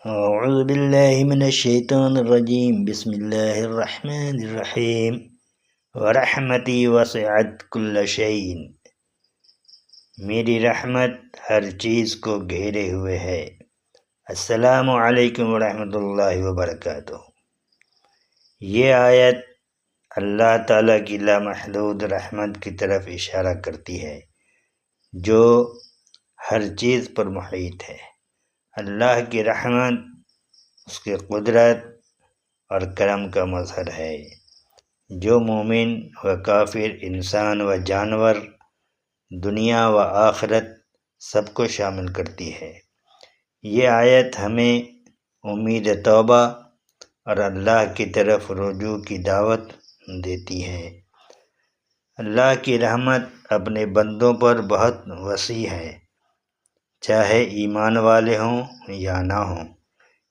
اعوذ باللہ من الشیطان الرجیم بسم اللہ الرحمن الرحیم ورحمتی وسعت کل شیء، میری رحمت ہر چیز کو گھیرے ہوئے ہے۔ السلام علیکم ورحمۃ اللہ وبرکاتہ۔ یہ آیت اللہ تعالیٰ کی لامحدود رحمت کی طرف اشارہ کرتی ہے جو ہر چیز پر محیط ہے۔ اللہ کی رحمت اس کی قدرت اور کرم کا مظہر ہے جو مومن و کافر، انسان و جانور، دنیا و آخرت سب کو شامل کرتی ہے۔ یہ آیت ہمیں امید توبہ اور اللہ کی طرف رجوع کی دعوت دیتی ہے۔ اللہ کی رحمت اپنے بندوں پر بہت وسیع ہے، چاہے ایمان والے ہوں یا نہ ہوں۔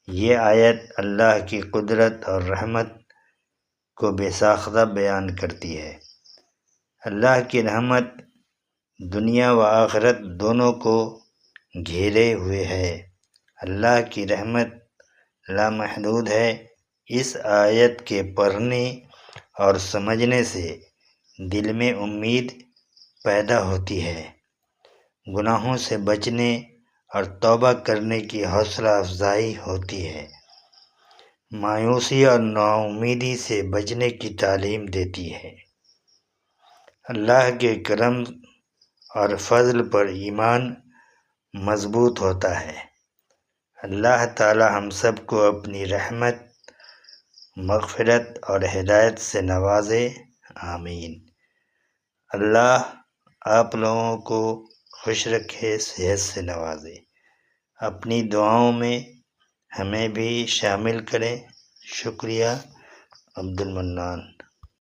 یہ آیت اللہ کی قدرت اور رحمت کو بے ساختہ بیان کرتی ہے۔ اللہ کی رحمت دنیا و آخرت دونوں کو گھیرے ہوئے ہے۔ اللہ کی رحمت لامحدود ہے۔ اس آیت کے پڑھنے اور سمجھنے سے دل میں امید پیدا ہوتی ہے، گناہوں سے بچنے اور توبہ کرنے کی حوصلہ افزائی ہوتی ہے، مایوسی اور ناامیدی سے بچنے کی تعلیم دیتی ہے۔ اللہ کے کرم اور فضل پر ایمان مضبوط ہوتا ہے۔ اللہ تعالی ہم سب کو اپنی رحمت، مغفرت اور ہدایت سے نوازے، آمین۔ اللہ آپ لوگوں کو خوش رکھے، صحت سے نوازے۔ اپنی دعاؤں میں ہمیں بھی شامل کریں۔ شکریہ۔ عبد المنان۔